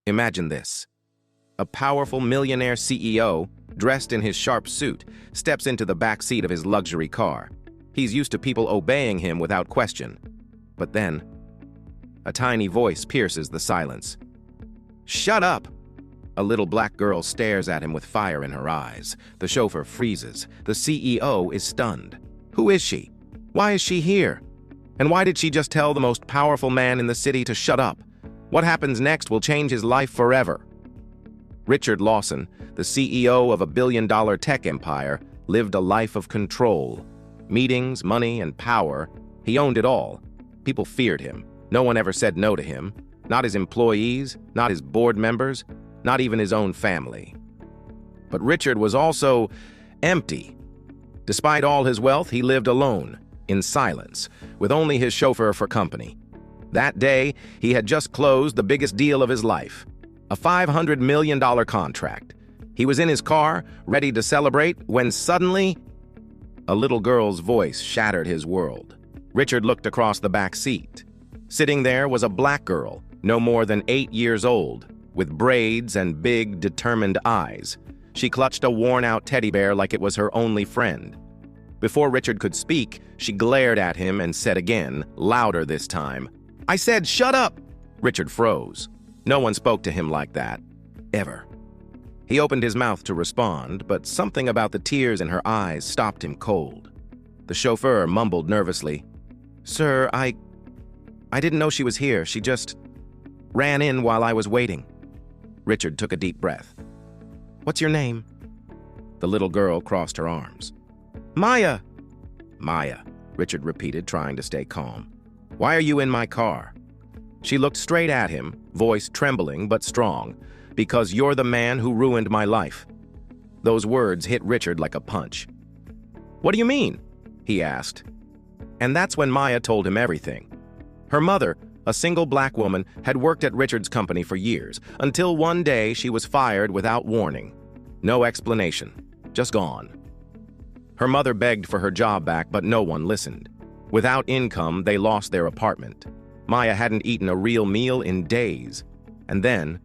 Imagine this. A powerful millionaire CEO, dressed in his sharp suit, steps into the back seat of his luxury car. He's used to people obeying him without question. But then, a tiny voice pierces the silence. "Shut up!" A little black girl stares at him with fire in her eyes. The chauffeur freezes. The CEO is stunned. Who is she? Why is she here? And why did she just tell the most powerful man in the city to shut up? What happens next will change his life forever. Richard Lawson, the CEO of a billion-dollar tech empire, lived a life of control. Meetings, money, and power. He owned it all. People feared him. No one ever said no to him. Not his employees, not his board members, not even his own family. But Richard was also empty. Despite all his wealth, he lived alone, in silence, with only his chauffeur for company. That day, he had just closed the biggest deal of his life, a $500 million contract. He was in his car, ready to celebrate, when suddenly, a little girl's voice shattered his world. Richard looked across the back seat. Sitting there was a black girl, no more than 8 years old, with braids and big, determined eyes. She clutched a worn-out teddy bear like it was her only friend. Before Richard could speak, she glared at him and said again, louder this time, "I said, shut up!" Richard froze. No one spoke to him like that, ever. He opened his mouth to respond, but something about the tears in her eyes stopped him cold. The chauffeur mumbled nervously, "Sir, I didn't know she was here. She just ran in while I was waiting." Richard took a deep breath. "What's your name?" The little girl crossed her arms. "Maya." "Maya," Richard repeated, trying to stay calm. "Why are you in my car?" She looked straight at him, voice trembling but strong. "Because you're the man who ruined my life." Those words hit Richard like a punch. "What do you mean?" he asked. And that's when Maya told him everything. Her mother, a single black woman, had worked at Richard's company for years, until one day she was fired without warning. No explanation, just gone. Her mother begged for her job back, but no one listened. Without income, they lost their apartment. Maya hadn't eaten a real meal in days. And then,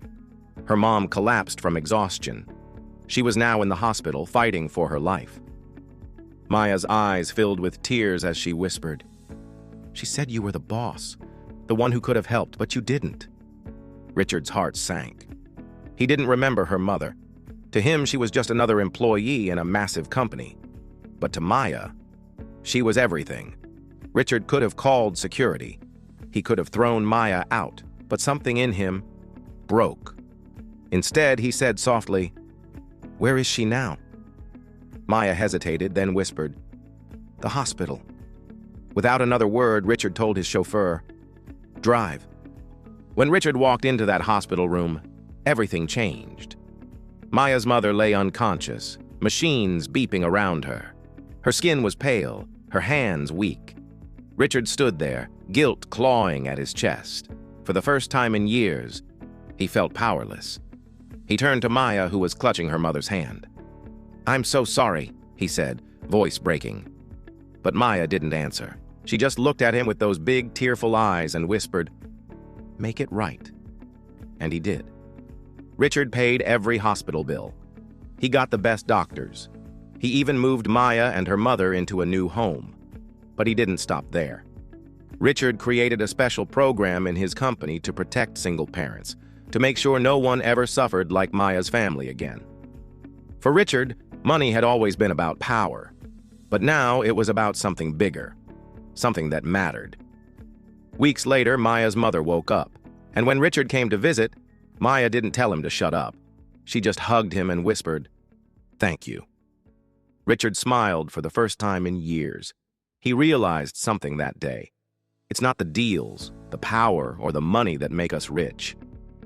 her mom collapsed from exhaustion. She was now in the hospital, fighting for her life. Maya's eyes filled with tears as she whispered, "She said you were the boss, the one who could have helped, but you didn't." Richard's heart sank. He didn't remember her mother. To him, she was just another employee in a massive company. But to Maya, she was everything. Richard could have called security. He could have thrown Maya out, but something in him broke. Instead, he said softly, "Where is she now?" Maya hesitated, then whispered, "The hospital." Without another word, Richard told his chauffeur, "Drive." When Richard walked into that hospital room, everything changed. Maya's mother lay unconscious, machines beeping around her. Her skin was pale, her hands weak. Richard stood there, guilt clawing at his chest. For the first time in years, he felt powerless. He turned to Maya, who was clutching her mother's hand. "I'm so sorry," he said, voice breaking. But Maya didn't answer. She just looked at him with those big, tearful eyes and whispered, "Make it right." And he did. Richard paid every hospital bill. He got the best doctors. He even moved Maya and her mother into a new home. But he didn't stop there. Richard created a special program in his company to protect single parents, to make sure no one ever suffered like Maya's family again. For Richard, money had always been about power. But now it was about something bigger, something that mattered. Weeks later, Maya's mother woke up, and when Richard came to visit, Maya didn't tell him to shut up. She just hugged him and whispered, "Thank you." Richard smiled for the first time in years. He realized something that day. It's not the deals, the power, or the money that make us rich.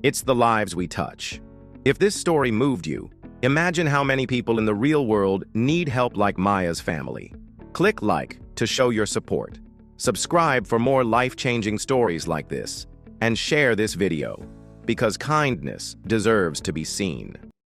It's the lives we touch. If this story moved you, imagine how many people in the real world need help like Maya's family. Click like to show your support. Subscribe for more life-changing stories like this, and share this video, because kindness deserves to be seen.